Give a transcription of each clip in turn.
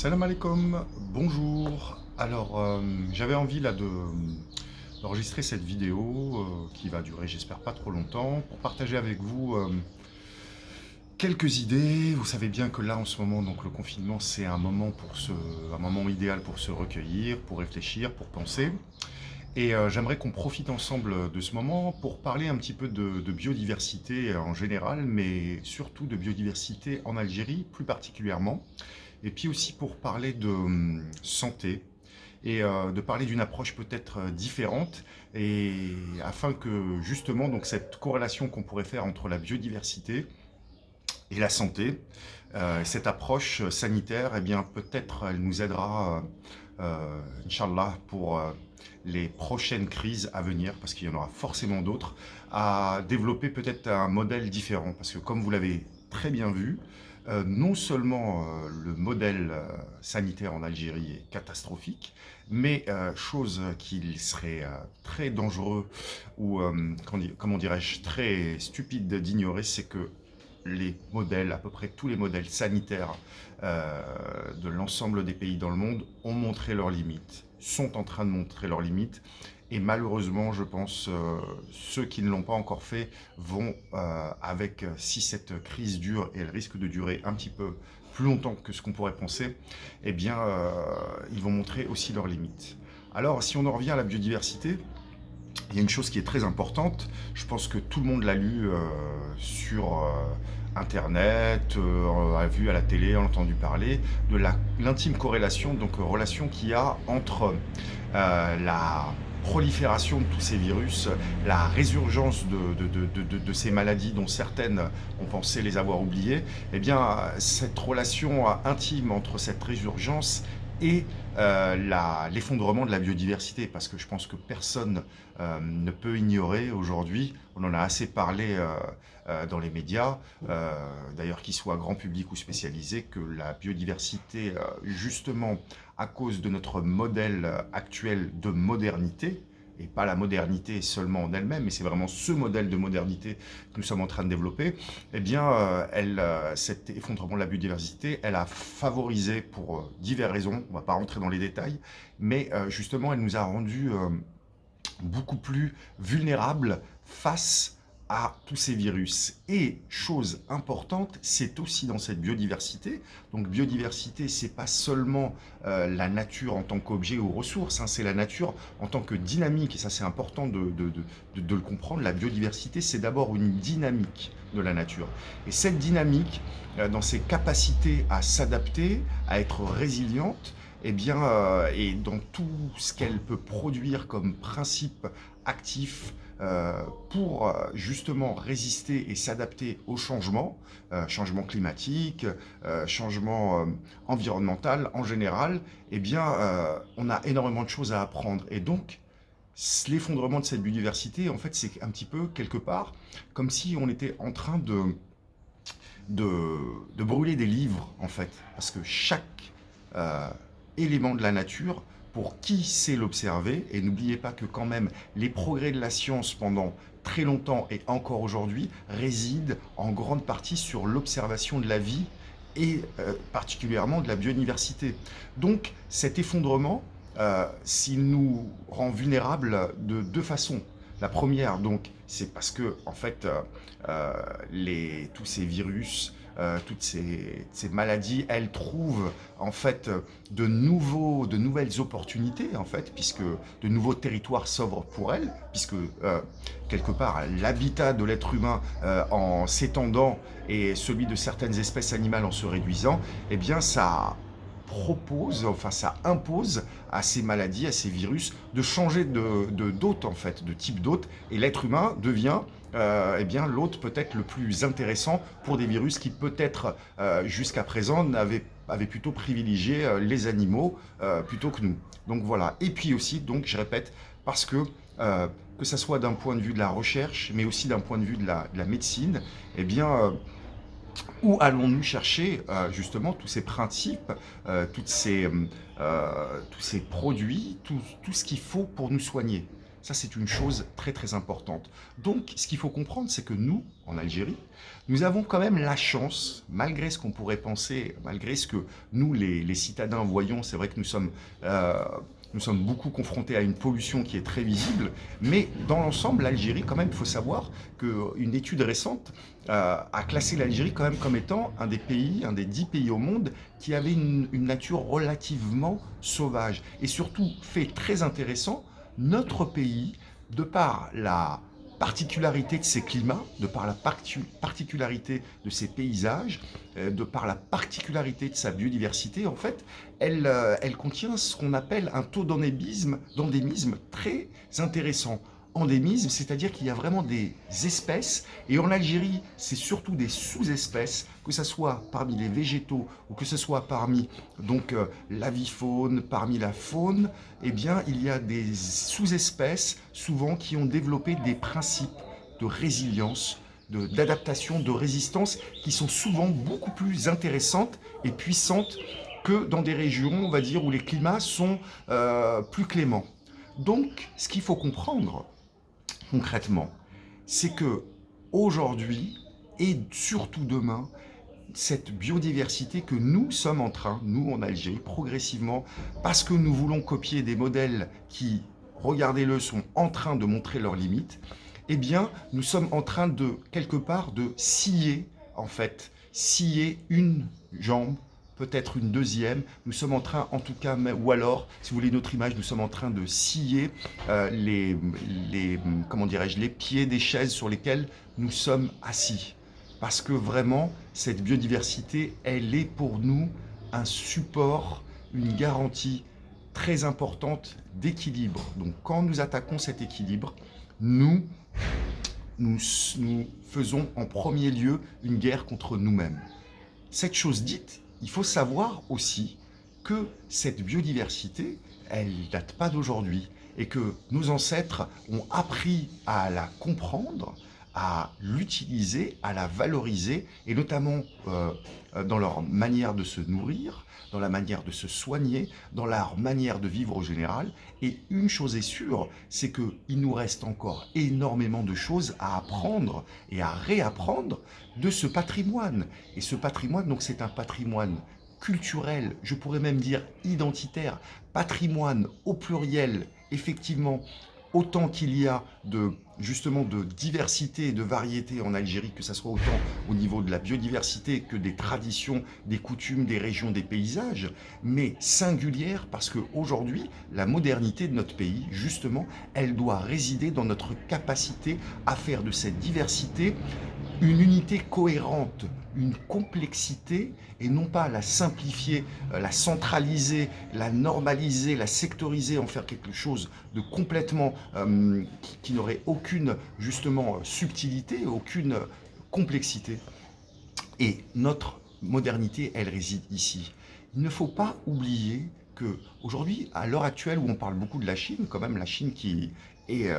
Salam alaikum, bonjour. Alors, j'avais envie là d'enregistrer cette vidéo qui va durer, j'espère, pas trop longtemps, pour partager avec vous quelques idées. Vous savez bien que là, en ce moment, donc le confinement, c'est un moment idéal pour se recueillir, pour réfléchir, pour penser. Et j'aimerais qu'on profite ensemble de ce moment pour parler un petit peu de biodiversité en général, mais surtout de biodiversité en Algérie plus particulièrement. Et puis aussi pour parler de santé et de parler d'une approche peut-être différente et afin que justement donc cette corrélation qu'on pourrait faire entre la biodiversité et la santé, cette approche sanitaire, eh bien peut-être elle nous aidera, Inch'Allah, pour les prochaines crises à venir, parce qu'il y en aura forcément d'autres, à développer peut-être un modèle différent. Parce que comme vous l'avez très bien vu, non seulement le modèle sanitaire en Algérie est catastrophique, mais chose qu'il serait très dangereux ou, comment dirais-je, très stupide d'ignorer, c'est que les modèles, à peu près tous les modèles sanitaires de l'ensemble des pays dans le monde ont montré leurs limites, sont en train de montrer leurs limites. Et malheureusement, je pense, ceux qui ne l'ont pas encore fait vont, si cette crise dure, et elle risque de durer un petit peu plus longtemps que ce qu'on pourrait penser, eh bien, ils vont montrer aussi leurs limites. Alors, si on en revient à la biodiversité, il y a une chose qui est très importante, je pense que tout le monde l'a lu sur Internet, a vu à la télé, a entendu parler, de l'intime corrélation, donc relation qu'il y a entre la prolifération de tous ces virus, la résurgence de ces maladies dont certaines on pensait les avoir oubliées, eh bien cette relation intime entre cette résurgence et l'effondrement de la biodiversité, parce que je pense que personne ne peut ignorer aujourd'hui, on en a assez parlé dans les médias, d'ailleurs qu'ils soient grand public ou spécialisés, que la biodiversité, justement à cause de notre modèle actuel de modernité, et pas la modernité seulement en elle-même, mais c'est vraiment ce modèle de modernité que nous sommes en train de développer, eh bien, cet effondrement de la biodiversité, elle a favorisé pour diverses raisons, on ne va pas rentrer dans les détails, mais justement, elle nous a rendus beaucoup plus vulnérables face à tous ces virus. Et chose importante, c'est aussi dans cette biodiversité. Donc biodiversité, c'est pas seulement la nature en tant qu'objet ou ressource, hein, c'est la nature en tant que dynamique. Et ça, c'est important de le comprendre. La biodiversité, c'est d'abord une dynamique de la nature. Et cette dynamique, dans ses capacités à s'adapter, à être résiliente, eh bien, et dans tout ce qu'elle peut produire comme principe actif pour justement résister et s'adapter aux changements, changement climatique, changement environnemental en général, eh bien, on a énormément de choses à apprendre. Et donc, l'effondrement de cette biodiversité, en fait, c'est un petit peu, quelque part, comme si on était en train de brûler des livres, en fait. Parce que chaque euh, élément de la nature, pour qui sait l'observer, et n'oubliez pas que quand même les progrès de la science pendant très longtemps et encore aujourd'hui résident en grande partie sur l'observation de la vie et particulièrement de la biodiversité. Donc cet effondrement, s'il nous rend vulnérables de deux façons. La première, donc, c'est parce que, en fait, tous ces virus, toutes ces maladies, elles trouvent en fait de nouvelles opportunités en fait, puisque de nouveaux territoires s'ouvrent pour elles, puisque quelque part l'habitat de l'être humain en s'étendant et celui de certaines espèces animales en se réduisant, eh bien ça ça impose à ces maladies, à ces virus, de changer d'hôte en fait, de type d'hôte, et l'être humain devient eh bien l'hôte peut-être le plus intéressant pour des virus qui peut-être jusqu'à présent avaient plutôt privilégié les animaux plutôt que nous. Donc voilà. Et puis aussi, donc je répète, parce que ça soit d'un point de vue de la recherche, mais aussi d'un point de vue de la médecine, eh bien où allons-nous chercher justement tous ces principes, tous ces produits, tout ce qu'il faut pour nous soigner? Ça, c'est une chose très très importante. Donc, ce qu'il faut comprendre, c'est que nous, en Algérie, nous avons quand même la chance, malgré ce qu'on pourrait penser, malgré ce que nous, les citadins, voyons, c'est vrai que nous sommes beaucoup confrontés à une pollution qui est très visible, mais dans l'ensemble, l'Algérie, quand même, il faut savoir qu'une étude récente a classé l'Algérie quand même comme étant un des pays, un des 10 pays au monde qui avait une nature relativement sauvage. Et surtout, fait très intéressant, notre pays, de par la particularité de ses climats, de par la particularité de ses paysages, de par la particularité de sa biodiversité, en fait, elle contient ce qu'on appelle un taux d'endémisme très intéressant. Endémisme, c'est-à-dire qu'il y a vraiment des espèces, et en Algérie, c'est surtout des sous-espèces, que ce soit parmi les végétaux ou que ce soit parmi donc l'avifaune, parmi la faune, eh bien, il y a des sous-espèces souvent qui ont développé des principes de résilience, d'adaptation, de résistance, qui sont souvent beaucoup plus intéressantes et puissantes que dans des régions, on va dire, où les climats sont plus cléments. Donc, ce qu'il faut comprendre, concrètement, c'est que aujourd'hui et surtout demain, cette biodiversité que nous sommes en train, nous en Algérie, progressivement, parce que nous voulons copier des modèles qui, regardez-le, sont en train de montrer leurs limites, eh bien, nous sommes en train de, quelque part, de scier, en fait, scier une jambe, peut-être une deuxième. Nous sommes en train, en tout cas, ou alors, si vous voulez une autre image, nous sommes en train de scier comment dirais-je, les pieds des chaises sur lesquelles nous sommes assis. Parce que vraiment, cette biodiversité, elle est pour nous un support, une garantie très importante d'équilibre. Donc quand nous attaquons cet équilibre, nous faisons en premier lieu une guerre contre nous-mêmes. Cette chose dite, il faut savoir aussi que cette biodiversité, elle ne date pas d'aujourd'hui et que nos ancêtres ont appris à la comprendre, à l'utiliser, à la valoriser, et notamment dans leur manière de se nourrir, dans la manière de se soigner, dans leur manière de vivre au général. Et une chose est sûre, c'est qu'il nous reste encore énormément de choses à apprendre et à réapprendre de ce patrimoine. Et ce patrimoine, donc c'est un patrimoine culturel, je pourrais même dire identitaire, patrimoine au pluriel, effectivement, autant qu'il y a justement de diversité et de variété en Algérie, que ce soit autant au niveau de la biodiversité que des traditions, des coutumes, des régions, des paysages, mais singulière parce qu'aujourd'hui, la modernité de notre pays, justement, elle doit résider dans notre capacité à faire de cette diversité une unité cohérente, une complexité, et non pas la simplifier, la centraliser, la normaliser, la sectoriser, en faire quelque chose de complètement qui n'aurait aucune justement subtilité, aucune complexité. Et notre modernité, elle réside ici. Il ne faut pas oublier que aujourd'hui, à l'heure actuelle où on parle beaucoup de la Chine, quand même la Chine qui est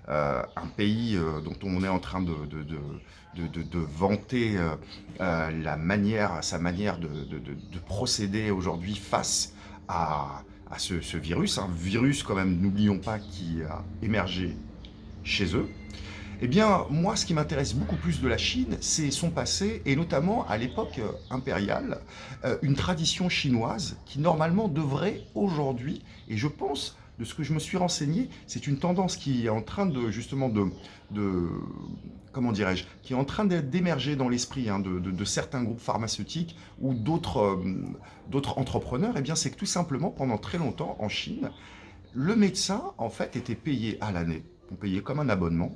un pays dont on est en train de vanter sa manière de procéder aujourd'hui face à ce virus, un virus quand même, n'oublions pas, qui a émergé chez eux. Eh bien, moi, ce qui m'intéresse beaucoup plus de la Chine, c'est son passé, et notamment à l'époque impériale, une tradition chinoise qui normalement devrait aujourd'hui, et je pense, de ce que je me suis renseigné, c'est une tendance qui est en train de, justement, comment dirais-je, qui est en train d'émerger dans l'esprit de certains groupes pharmaceutiques ou d'autres entrepreneurs, eh bien, c'est que tout simplement, pendant très longtemps, en Chine, le médecin, en fait, était payé à l'année. On payait comme un abonnement.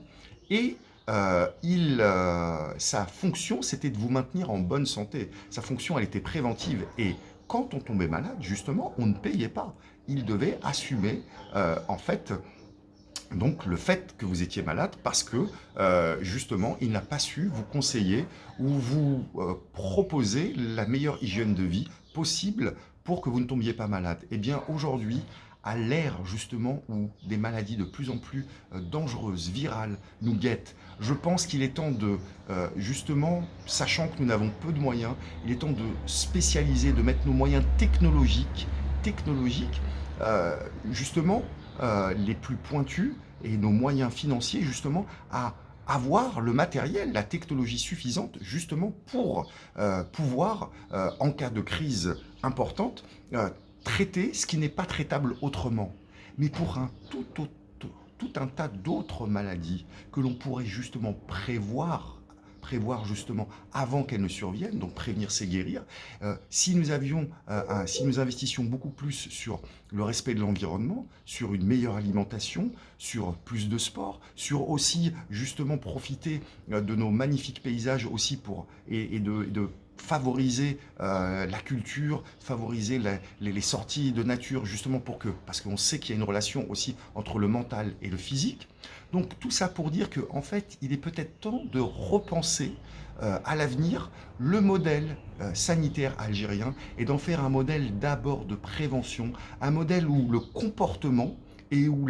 Et sa fonction, c'était de vous maintenir en bonne santé. Sa fonction, elle était préventive. Et quand on tombait malade, justement, on ne payait pas. Il devait assumer, en fait, donc le fait que vous étiez malade parce que, justement, il n'a pas su vous conseiller ou vous proposer la meilleure hygiène de vie possible pour que vous ne tombiez pas malade. Eh bien, aujourd'hui, à l'ère justement où des maladies de plus en plus dangereuses, virales, nous guettent, je pense qu'il est temps de, justement, sachant que nous n'avons peu de moyens, il est temps de spécialiser, de mettre nos moyens technologiques justement, les plus pointus, et nos moyens financiers justement à avoir le matériel, la technologie suffisante justement pour pouvoir, en cas de crise importante, traiter ce qui n'est pas traitable autrement. Mais pour tout un tas d'autres maladies que l'on pourrait justement prévoir justement avant qu'elles ne surviennent, donc prévenir c'est guérir. Si si nous investissions beaucoup plus sur le respect de l'environnement, sur une meilleure alimentation, sur plus de sport, sur aussi justement profiter de nos magnifiques paysages aussi et de favoriser la culture, favoriser les sorties de nature justement parce qu'on sait qu'il y a une relation aussi entre le mental et le physique. Donc tout ça pour dire qu'en fait, il est peut-être temps de repenser à l'avenir le modèle sanitaire algérien et d'en faire un modèle d'abord de prévention, un modèle où le comportement et où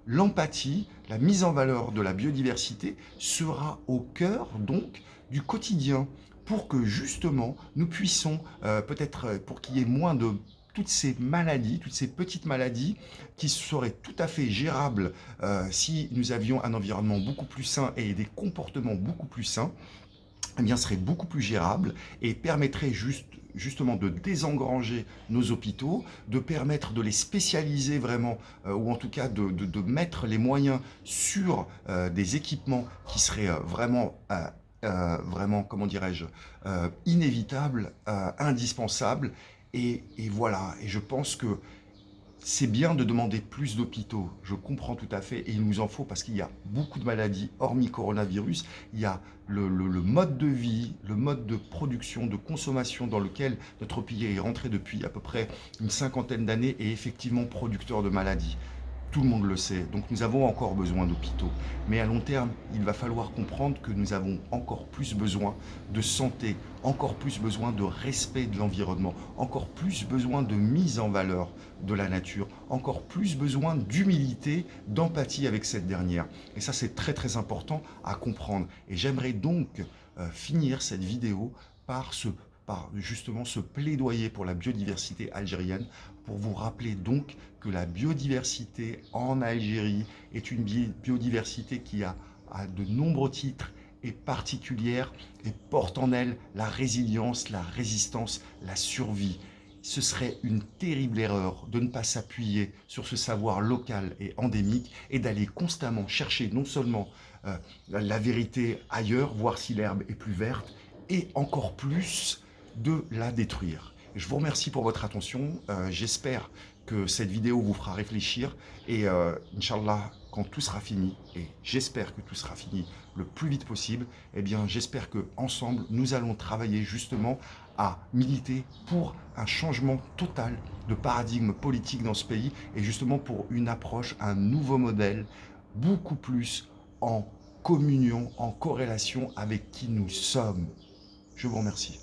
l'empathie, la mise en valeur de la biodiversité sera au cœur donc du quotidien pour que justement nous puissions peut-être pour qu'il y ait moins de toutes ces maladies, toutes ces petites maladies qui seraient tout à fait gérables si nous avions un environnement beaucoup plus sain et des comportements beaucoup plus sains, eh bien, serait beaucoup plus gérable et permettrait justement de désengranger nos hôpitaux, de permettre de les spécialiser vraiment, ou en tout cas de mettre les moyens sur des équipements qui seraient vraiment, comment dirais-je, inévitables, indispensables. Et voilà, et je pense que c'est bien de demander plus d'hôpitaux, je comprends tout à fait, et il nous en faut parce qu'il y a beaucoup de maladies, hormis coronavirus, il y a le mode de vie, le mode de production, de consommation dans lequel notre pays est rentré depuis à peu près une cinquantaine d'années et effectivement producteur de maladies. Tout le monde le sait, donc nous avons encore besoin d'hôpitaux. Mais à long terme, il va falloir comprendre que nous avons encore plus besoin de santé, encore plus besoin de respect de l'environnement, encore plus besoin de mise en valeur de la nature, encore plus besoin d'humilité, d'empathie avec cette dernière. Et ça, c'est très très important à comprendre. Et j'aimerais donc finir cette vidéo par justement ce plaidoyer pour la biodiversité algérienne, pour vous rappeler donc que la biodiversité en Algérie est une biodiversité qui a de nombreux titres, est particulière et porte en elle la résilience, la résistance, la survie. Ce serait une terrible erreur de ne pas s'appuyer sur ce savoir local et endémique et d'aller constamment chercher non seulement la vérité ailleurs, voir si l'herbe est plus verte, et encore plus de la détruire. Je vous remercie pour votre attention. J'espère que cette vidéo vous fera réfléchir et Inch'Allah, quand tout sera fini, et j'espère que tout sera fini le plus vite possible, eh bien j'espère qu'ensemble, nous allons travailler justement à militer pour un changement total de paradigme politique dans ce pays et justement pour une approche, un nouveau modèle, beaucoup plus en communion, en corrélation avec qui nous sommes. Je vous remercie.